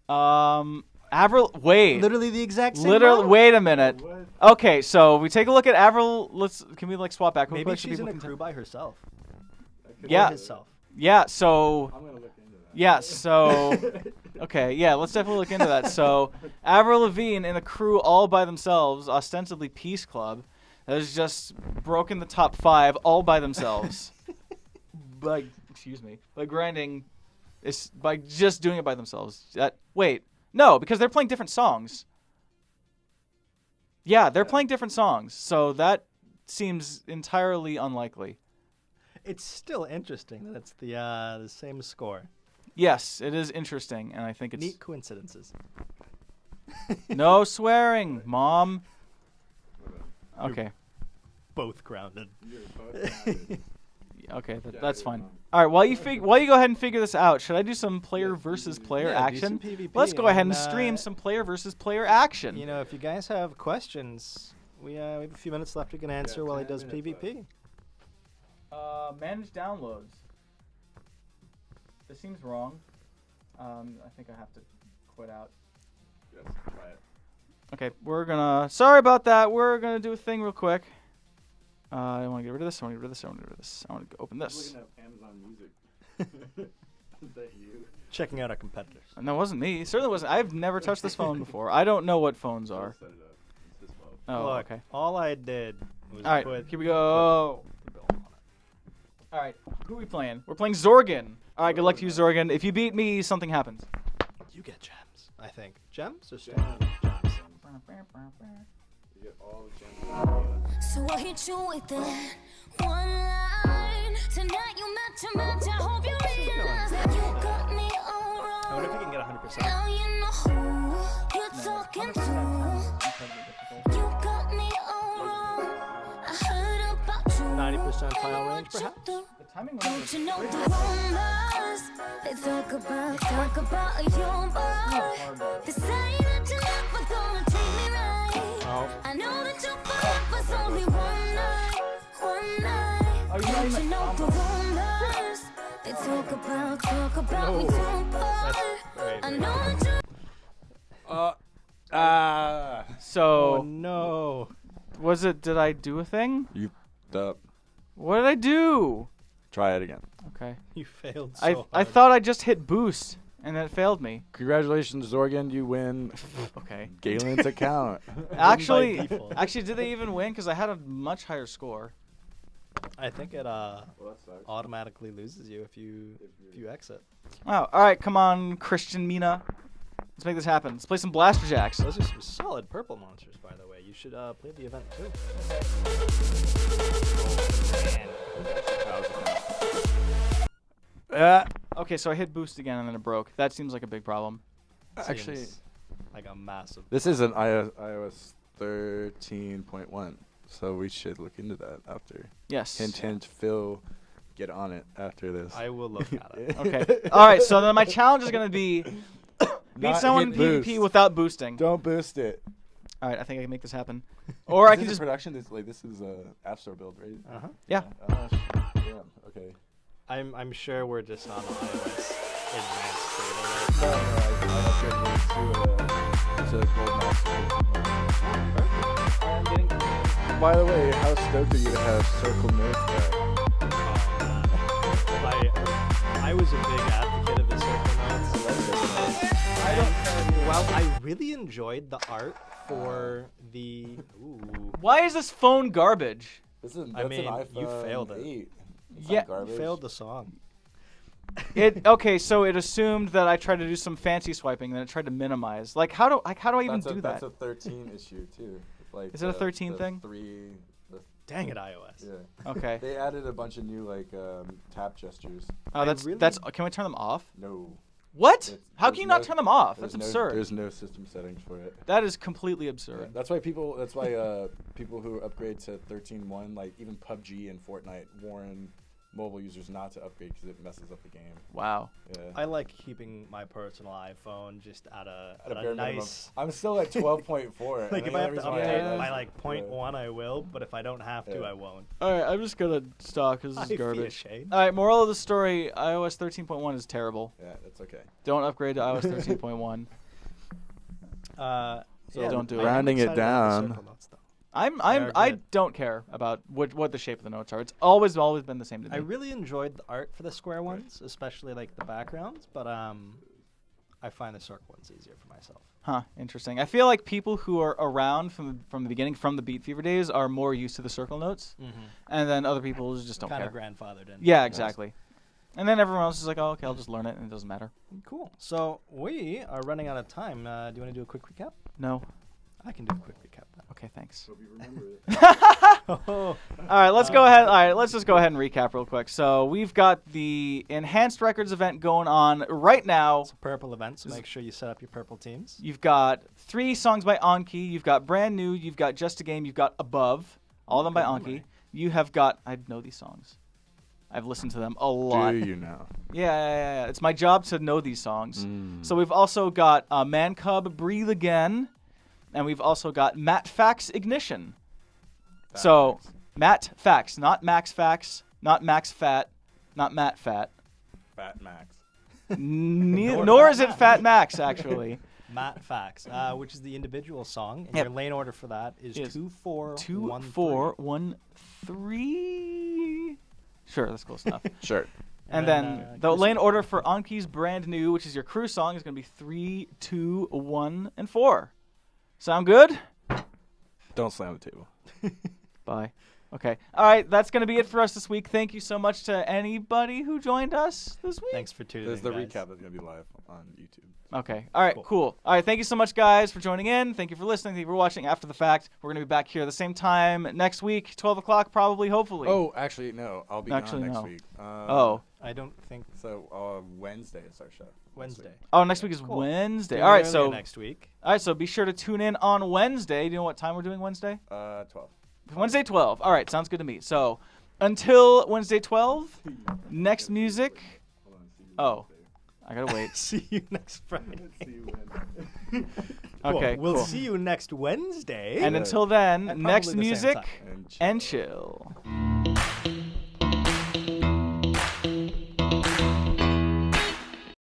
Avril. Wait. Literally the exact same. Literally. round? Wait a minute. Okay, so we take a look at Avril. Can we like swap back? real Maybe quick so she's in people a can crew by herself. Yeah. Or himself. Yeah. So. I'm gonna look into that. Yeah. So. Okay. Yeah. Let's definitely look into that. So, Avril Lavigne in a crew all by themselves, ostensibly Peace Club, has just broken the top 5 all by themselves. by grinding. It's by just doing it by themselves. No, because they're playing different songs. Yeah, they're playing different songs, so that seems entirely unlikely. It's still interesting that it's the same score. Yes, it is interesting, and I think it's Neat coincidences. no swearing, Mom. Okay, Both grounded. okay, that's fine. All right, while you go ahead and figure this out, should I do some player versus player Yeah, do action? some PvP Let's go ahead and and, stream some player versus player action. You know, if you guys have questions, we have a few minutes left we can answer while he 10 does minutes PvP. Manage downloads. This seems wrong. I think I have to quit out. Yes, try it. Okay, sorry about that. We're gonna do a thing real quick. I want to get rid of this. I want to get rid of this. I want to get rid of this. I want to open this. Looking at Amazon Music. Is that you? Checking out our competitors. And that wasn't me. It certainly wasn't. I've never touched this phone before. I don't know what phones are. Set it up. It's this phone. Oh, Look, okay. all I did was All right, put here we go. the bill on it. All right, who are we playing? We're playing Zorgan. All right, good luck to you, Zorgan. If you beat me, something happens. You get gems, I think. Gems or stones? Gems. You get all the gems. So I hit you with that one line. Tonight you match. I hope you realize that you got me all I wrong. wonder if you can get 100%. Now you know who you're talking to. You got me all wrong. I heard about you. 90 percentile range, What you perhaps? do. The timing Don't you know the rumors? They talk about your boy. They say that you're never gonna treat me right. Oh. I know that your forever's only one night. Oh, Don't you know the rumors? They talk about me too, boy. Very I know that you. So, Oh no. did I do a thing? You What did I do? try it again. Okay. You failed so I hard. thought I just hit boost, and then it failed me. Congratulations, Zorgan. You win Okay. Galen's account. Actually, default. did they even win? Because I had a much higher score. I think it Well, that sucks. automatically loses you if you exit. Oh, all right. Come on, Christian Mina. Let's make this happen. Let's play some Blaster Jacks. Those are some solid purple monsters, by the way. You should play the event too. Okay, so I hit boost again and then it broke. That seems like a big problem. Actually, Seems like a massive. this is an iOS 13.1. So we should look into that after. Yes. Hint, hint, Phil, get on it after this. I will look at it. Okay. All right. So then my challenge is going to be beat Not someone in hit PvP boost. without boosting. Don't boost it. All right. I think I can make this happen. Or I Is can this just. a production. This is a App Store build, right? Uh-huh. Yeah. Damn. Okay. I'm sure we're just on iOS advanced No, beta. I upgraded to Gold Master. I'm getting. By the way, how stoked are you to have Circle Notes back? I was a big advocate of the circle notes. Well, I really enjoyed the art for the. Ooh. Why is this phone garbage? That's an I mean, iPhone you failed it. 8. It's Yeah. not garbage. Failed the song. Okay, so it assumed that I tried to do some fancy swiping, then it tried to minimize. Like, how do I even do that? That's a 13 issue too. Like Is it a 13 the thing? Dang it, iOS. Yeah. Okay. They added a bunch of new tap gestures. Oh, I that's really- that's. Can we turn them off? No. What? It's- How there's can you not no- turn them off? there's That's no- absurd. There's no system settings for it. That is completely Yeah, absurd. that's why people who upgrade to 13.1, like even PUBG and Fortnite, warn mobile users not to upgrade because it messes up the game. Wow. Yeah. I like keeping my personal iPhone just at a At a bare minimum. nice. I'm still at 12.4. Like and if the I only have to reason why update I by asked- like 0.1, I will. But if I don't have to, Yeah. I won't. All right, I'm just gonna stop because I this is feel garbage. ashamed. All right, moral of the story: iOS 13.1 is terrible. Yeah, that's okay. Don't upgrade to iOS 13.1. So don't do it. rounding it excited about the down. circle notes, though. I good. don't care about what the shape of the notes are. It's always been the same to me. I really enjoyed the art for the square ones, especially like the backgrounds. But I find the circle ones easier for myself. Huh, interesting. I feel like people who are around from the beginning, from the Beat Fever days, are more used to the circle notes, and then other people just don't Kind care. of grandfathered in. Yeah, exactly. And then everyone else is like, oh, okay, I'll just learn it, and it doesn't matter. Cool. So we are running out of time. Do you want to do a quick recap? No. I can do a quick recap then. Okay, thanks. Hope you remember it. All right, let's go ahead. All right, let's just go ahead and recap real quick. So we've got the Enhanced Records event going on right now. It's a purple event, so make sure you set up your purple teams. You've got 3 songs by Anki. You've got Brand New. You've got Just a Game. You've got Above. All of them by Good Anki. memory. You have got. I know these songs. I've listened to them a lot. Do you know? Yeah. It's my job to know these songs. So we've also got Man Cub, Breathe Again, and we've also got Matt Fax, Ignition. So Matt Fax, not Max Fax, not Max Fat, not Matt Fat. Fat Max. Nor is it Fat Max, actually. Matt Fax, which is the individual song, and Yep. your lane order for that is Is 2-4-1-3. 2-4-1-3. Sure, that's close enough. Sure. And then, then the Cruise lane order for Anki's Brand New, which is your crew song, is going to be 3, 2, 1, and 4. Sound good? Don't slam the table. Bye. Okay. All right, that's going to be it for us this week. Thank you so much to anybody who joined us this week. Thanks for tuning There's in, the guys. recap that's going to be live on YouTube. Okay. All right, cool. All right, thank you so much, guys, for joining in. Thank you for listening. Thank you for watching After the Fact. We're going to be back here at the same time next week, 12 o'clock probably, hopefully. Oh, actually, no. I'll be Actually, gone next no. week. Oh. I don't think So Wednesday is our show. Wednesday. Oh, next week is Cool. Wednesday. Do it All right, earlier so next week. be sure to tune in on Wednesday. Do you know what time we're doing Wednesday? 12. Wednesday 12. All right, sounds good to me. So until Wednesday 12, next music. Hold on, see you Oh, Wednesday. I gotta wait. See you next Friday. See you Wednesday. Okay, We'll cool. see you next Wednesday. And until then, At next probably the same music time. And and chill.